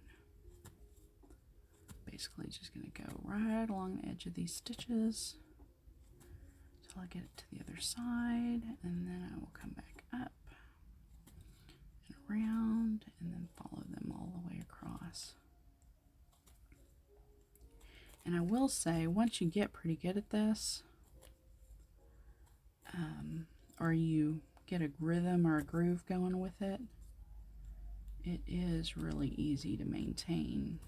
Basically just going to go right along the edge of these stitches until I get it to the other side, and then I will come back up and around and then follow them all the way across. And I will say, once you get pretty good at this, or you get a rhythm or a groove going with it, it is really easy to maintain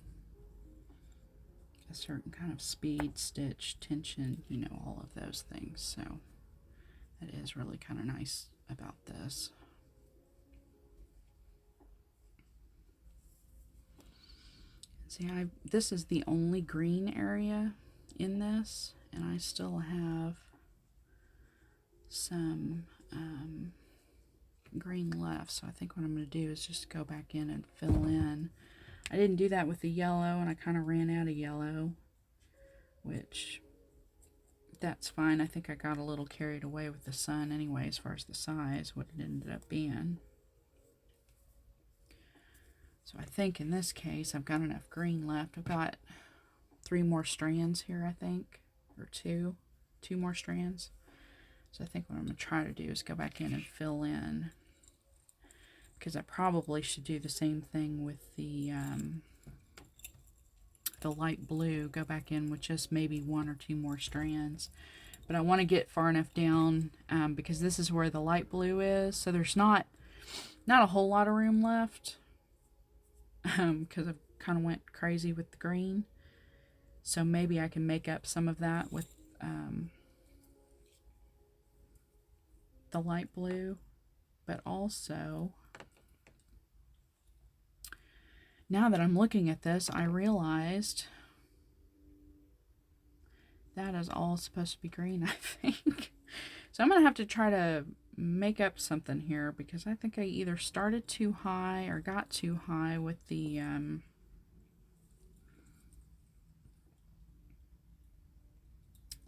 a certain kind of speed, stitch, tension, all of those things. So that is really kind of nice about this. See, this is the only green area in this, and I still have some green left. So I think what I'm going to do is just go back in and fill in. I didn't do that with the yellow, and I kind of ran out of yellow, which that's fine. I think I got a little carried away with the sun anyway, as far as the size, what it ended up being. So I think in this case I've got enough green left. I've got 3 more strands here, I think, or two more strands. So I think what I'm going to try to do is go back in and fill in, because I probably should do the same thing with the light blue. Go back in with just maybe 1 or 2 more strands. But I want to get far enough down because this is where the light blue is. So there's not a whole lot of room left because I've kind of went crazy with the green. So maybe I can make up some of that with the light blue. But also, now that I'm looking at this, I realized that is all supposed to be green, I think. So I'm going to have to try to make up something here, because I think I either started too high or got too high with the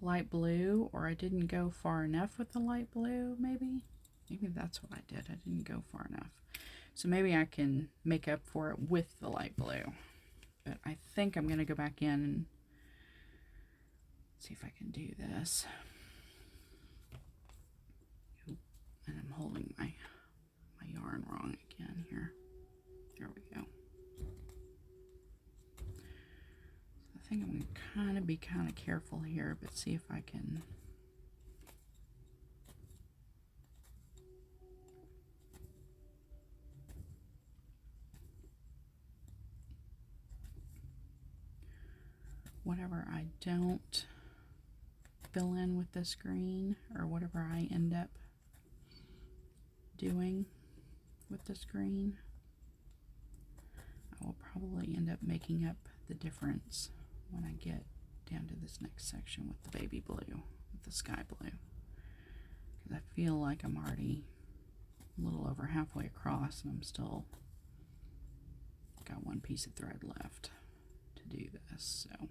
light blue, or I didn't go far enough with the light blue, maybe. Maybe that's what I did. I didn't go far enough. So maybe I can make up for it with the light blue. But I think I'm going to go back in and see if I can do this. Oop, and I'm holding my yarn wrong again here. There we go. think I'm going to be kind of careful here, but see if I can. Whatever I don't fill in with this green, or whatever I end up doing with this green, I will probably end up making up the difference when I get down to this next section with the baby blue, with the sky blue. Because I feel like I'm already a little over halfway across and I'm still got one piece of thread left to do this. So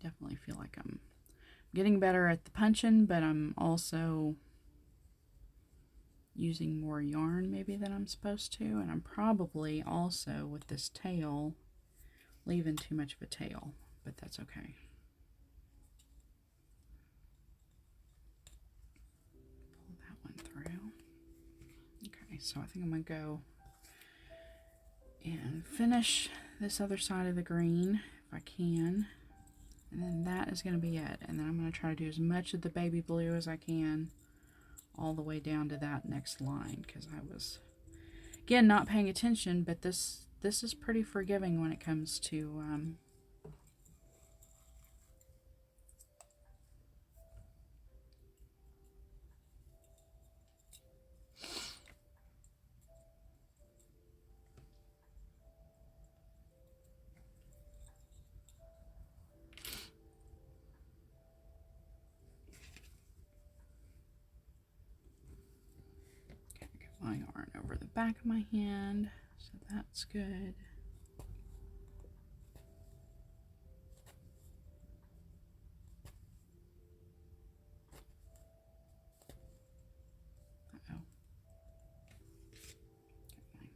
definitely feel like I'm getting better at the punching, but I'm also using more yarn maybe than I'm supposed to, and I'm probably also with this tail leaving too much of a tail, but that's okay. Pull that one through. Okay, so I think I'm going to go and finish this other side of the green if I can, and then that is going to be it. And then I'm going to try to do as much of the baby blue as I can all the way down to that next line, because I was, again, not paying attention, but this is pretty forgiving when it comes to my yarn over the back of my hand, so that's good. Uh-oh. Get my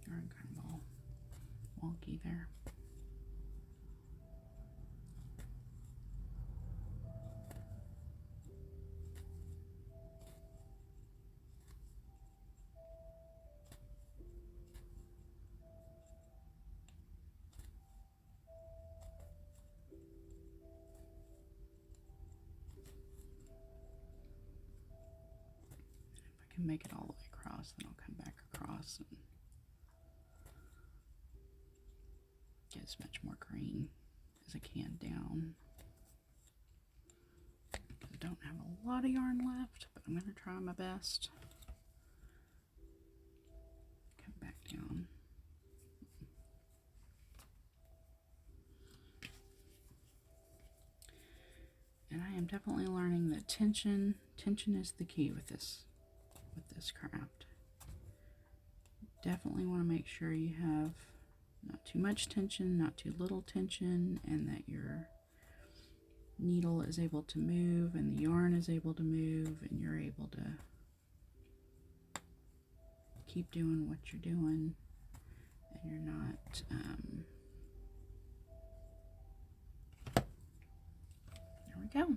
yarn kind of all wonky there. Make it all the way across, then I'll come back across and get as much more green as I can down. I don't have a lot of yarn left, but I'm going to try my best. Come back down. And I am definitely learning that tension is the key with this craft. Definitely want to make sure you have not too much tension, not too little tension, and that your needle is able to move and the yarn is able to move and you're able to keep doing what you're doing, and you're not there we go.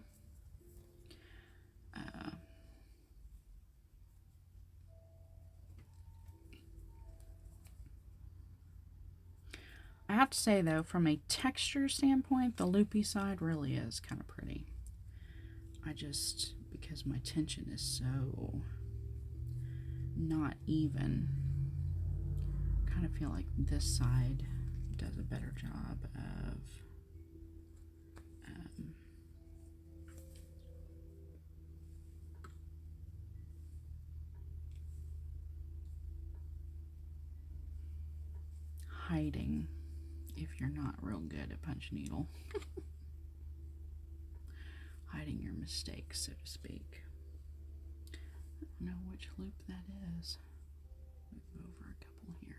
I have to say though, from a texture standpoint, the loopy side really is kind of pretty. I just, because my tension is so not even, kind of feel like this side does a better job of hiding if you're not real good at punch needle. Hiding your mistakes, so to speak. I don't know which loop that is. Move over a couple here.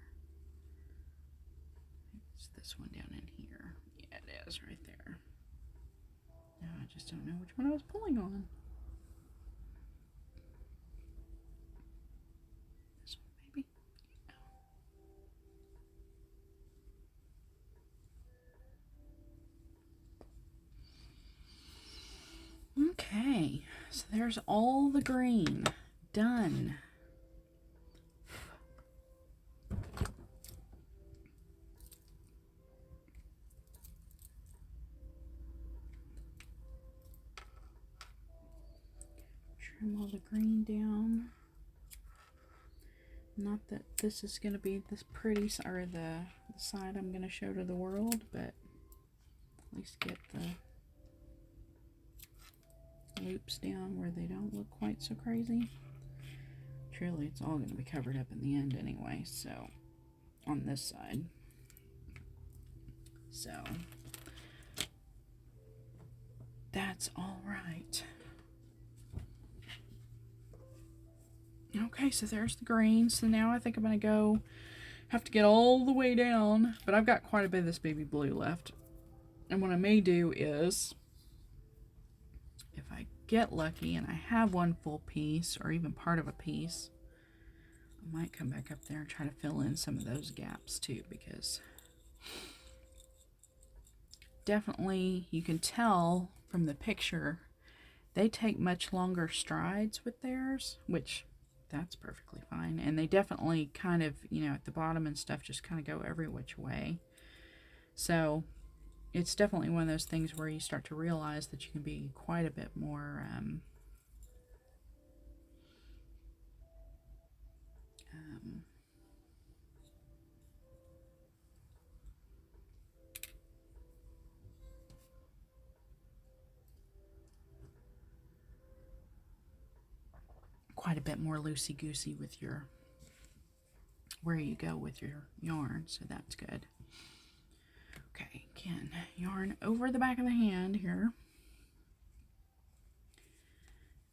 It's this one down in here. Yeah, it is right there. Now I just don't know which one I was pulling on. This one maybe? Yeah. Okay, so there's all the green done. Trim all the green down. Not that this is going to be this pretty, or the side I'm going to show to the world, but at least get the loops down where they don't look quite so crazy. Truly, it's all going to be covered up in the end anyway, so on this side. So that's all right. Okay, so there's the green. So now I think I'm going to have to get all the way down, but I've got quite a bit of this baby blue left. And what I may do is, if I get lucky and I have one full piece or even part of a piece, I might come back up there and try to fill in some of those gaps too, because definitely you can tell from the picture they take much longer strides with theirs, which that's perfectly fine. And they definitely kind of, you know, at the bottom and stuff just kind of go every which way. So it's definitely one of those things where you start to realize that you can be quite a bit more loosey-goosey with your where you go with your yarn, so that's good. Okay, again, yarn over the back of the hand here.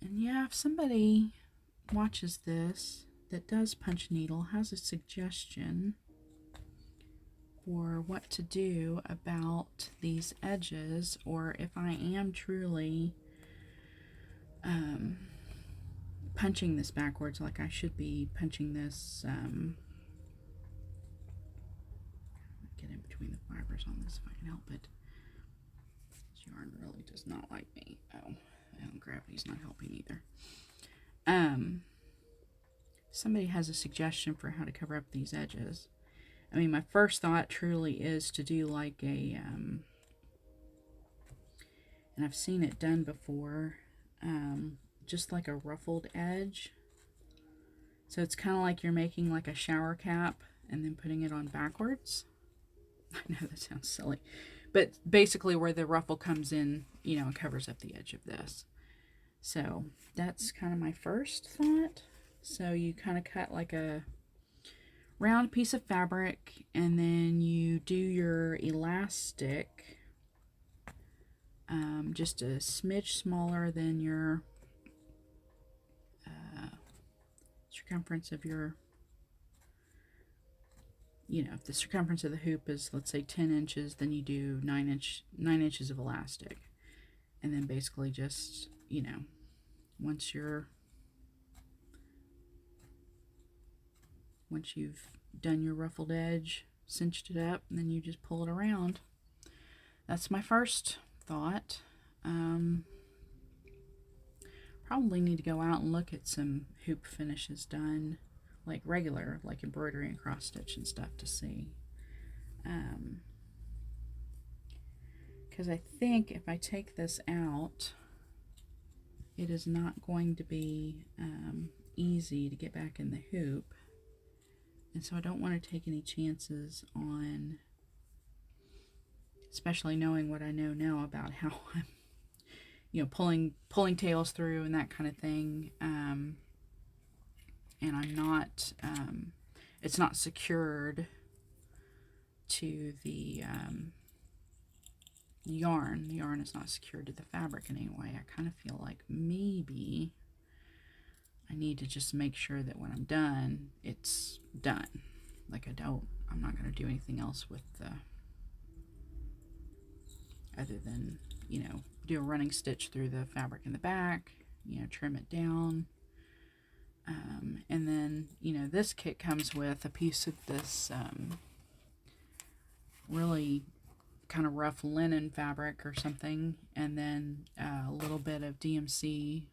And yeah, if somebody watches this that does punch needle, has a suggestion for what to do about these edges, or if I am truly punching this backwards like I should be punching this, get in between the fibers on this if I can help it. This yarn really does not like me. Oh, and gravity's not helping either. Somebody has a suggestion for how to cover up these edges. I mean, my first thought truly is to do like a, and I've seen it done before, just like a ruffled edge. So it's kind of like you're making like a shower cap and then putting it on backwards. I know that sounds silly, but basically where the ruffle comes in, you know, and covers up the edge of this. So that's kind of my first thought. So you kind of cut like a round piece of fabric, and then you do your elastic just a smidge smaller than your circumference of your, you know, if the circumference of the hoop is, let's say 10 inches, then you do 9 inches of elastic. And then basically just, you know, once you've done your ruffled edge, cinched it up, and then you just pull it around. That's my first thought. Probably need to go out and look at some hoop finishes done, like regular, like embroidery and cross stitch and stuff, to see. Because I think if I take this out, it is not going to be easy to get back in the hoop. And so I don't want to take any chances on, especially knowing what I know now about how I'm, you know, pulling tails through and that kind of thing. And I'm not, it's not secured to the yarn. The yarn is not secured to the fabric in any way. I kind of feel like maybe I need to just make sure that when I'm done, it's done. Like I'm not going to do anything else with the, other than, you know, do a running stitch through the fabric in the back, you know, trim it down. And then, you know, this kit comes with a piece of this really kind of rough linen fabric or something, and then a little bit of DMC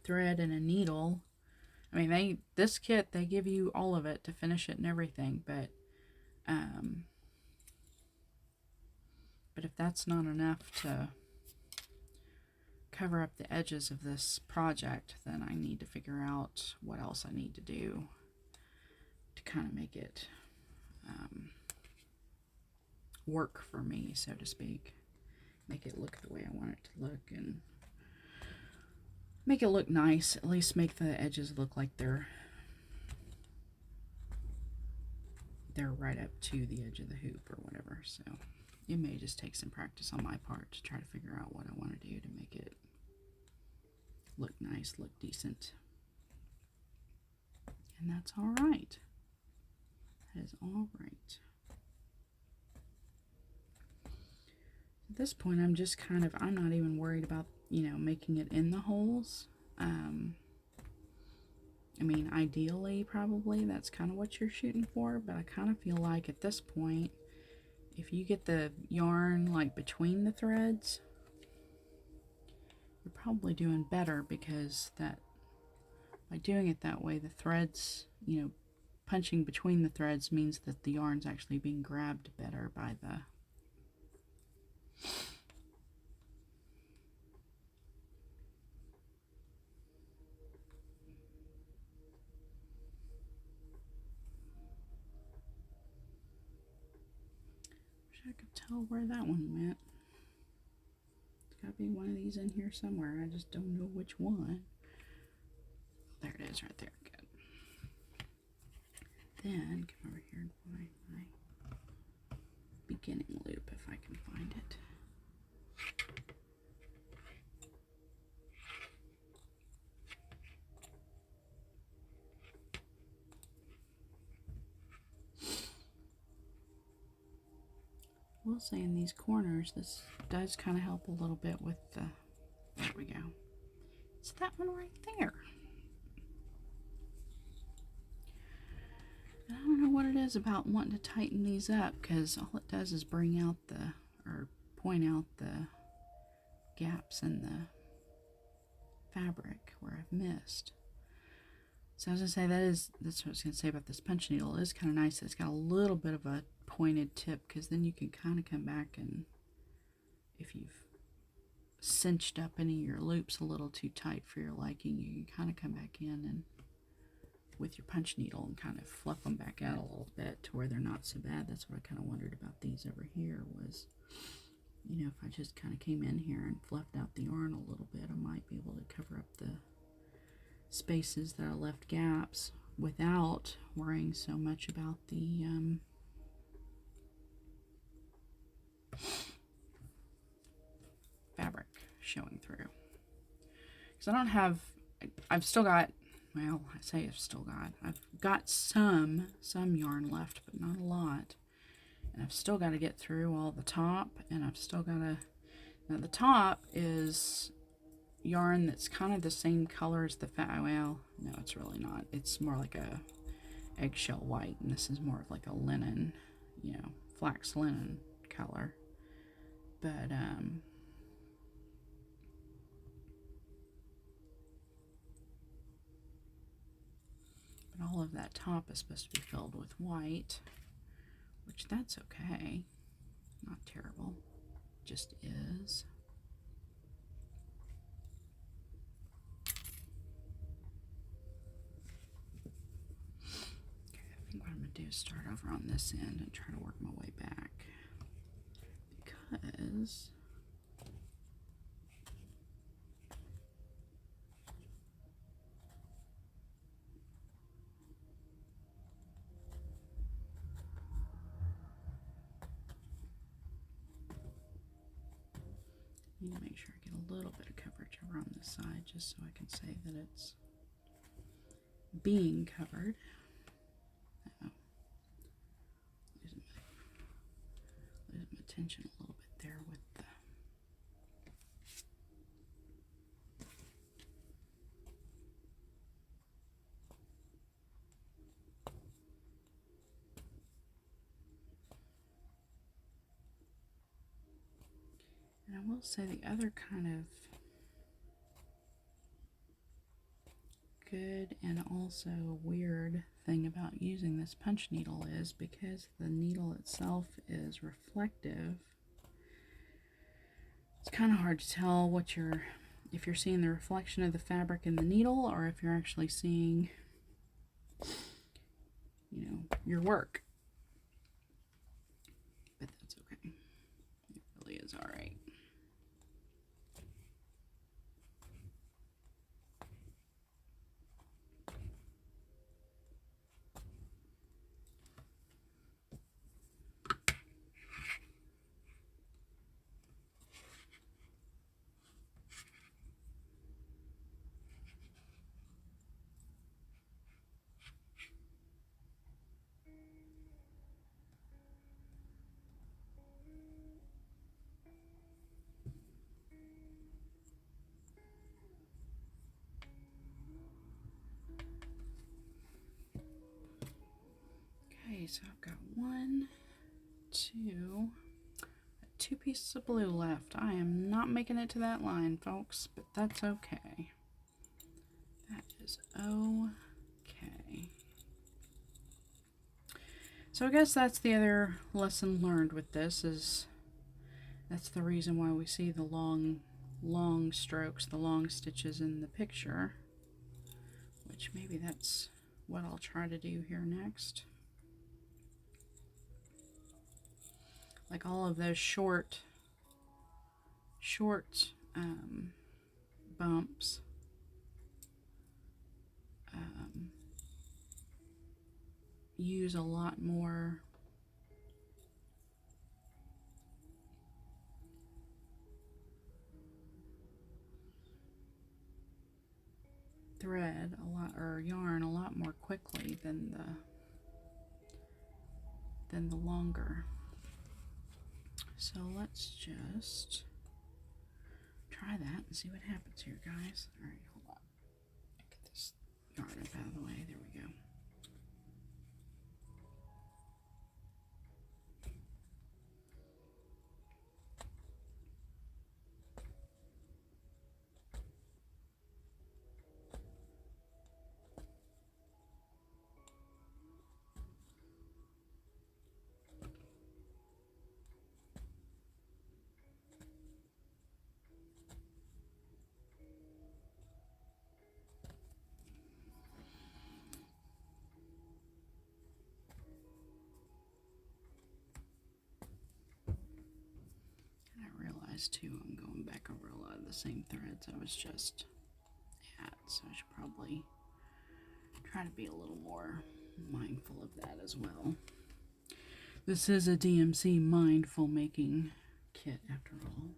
thread and a needle. I mean, this kit, they give you all of it to finish it and everything, but if that's not enough to cover up the edges of this project, then I need to figure out what else I need to do to kind of make it work for me, so to speak. Make it look the way I want it to look, and make it look nice. At least make the edges look like they're right up to the edge of the hoop or whatever. So it may just take some practice on my part to try to figure out what I want to do to make it look nice, look decent. And that's all right. That is all right. At this point, I'm just kind of, I'm not even worried about, you know, making it in the holes. I mean, ideally, probably, that's kind of what you're shooting for, but I kind of feel like at this point, if you get the yarn, like, between the threads, you're probably doing better, because that, by doing it that way, the threads, you know, punching between the threads means that the yarn's actually being grabbed better by the I could tell where that one went. There's got to be one of these in here somewhere. I just don't know which one. There it is, right there. Good. Then come over here and find my beginning loop if I can find it. We'll say in these corners, this does kind of help a little bit with the, there we go. It's that one right there. I don't know what it is about wanting to tighten these up, because all it does is bring out the, or point out the gaps in the fabric where I've missed. So I was going to say, that's what I was going to say about this punch needle. It is kind of nice that it's got a little bit of a pointed tip, because then you can kind of come back and, if you've cinched up any of your loops a little too tight for your liking, you can kind of come back in and with your punch needle and kind of fluff them back out a little bit to where they're not so bad. That's what I kind of wondered about these over here was, you know, if I just kind of came in here and fluffed out the yarn a little bit, I might be able to cover up the spaces that are left gaps without worrying so much about the fabric showing through. Because I don't have, I've still got, well, I say I've got some yarn left, but not a lot. And I've still got to get through all the top, and I've still got to, now the top is yarn that's kind of the same color as the well, no, it's really not. It's more like a eggshell white, and this is more of like a linen, you know, flax linen color. But all of that top is supposed to be filled with white, which that's okay. Not terrible. Just is. Okay, I think what I'm going to do is start over on this end and try to work my way back. Because I need to make sure I get a little bit of coverage over on this side, just so I can say that it's being covered. Losing my tension a little bit there with the and I will say the other kind of good and also weird thing about using this punch needle is because the needle itself is reflective, it's kind of hard to tell what you're if you're seeing the reflection of the fabric in the needle, or if you're actually seeing, you know, your work. But that's okay. It really is all right. Okay, so I've got two pieces of blue left. I am not making it to that line, folks, but that's okay. That is okay. So I guess that's the other lesson learned with this, is that's the reason why we see the long strokes, the long stitches in the picture, which maybe that's what I'll try to do here next. Like all of those short bumps. Use a lot more thread, or yarn a lot more quickly than the longer. So let's just try that and see what happens here, guys. All right, hold on. Get this yarn up out of the way. There we go. Too, I'm going back over a lot of the same threads I was just at, so I should probably try to be a little more mindful of that as well. This is a DMC mindful making kit after all.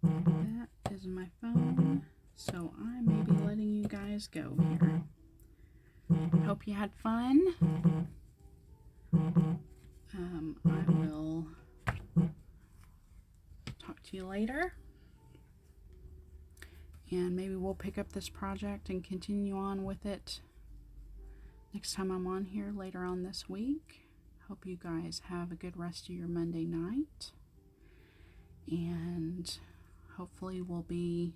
That is my phone, so I may be letting you guys go here. Hope you had fun. I will talk to you later, and maybe we'll pick up this project and continue on with it next time I'm on here later on this week. Hope you guys have a good rest of your Monday night, and hopefully we'll be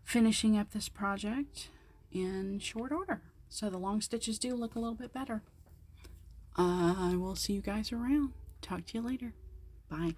finishing up this project in short order, so the long stitches do look a little bit better. I will see you guys around. Talk to you later. Bye.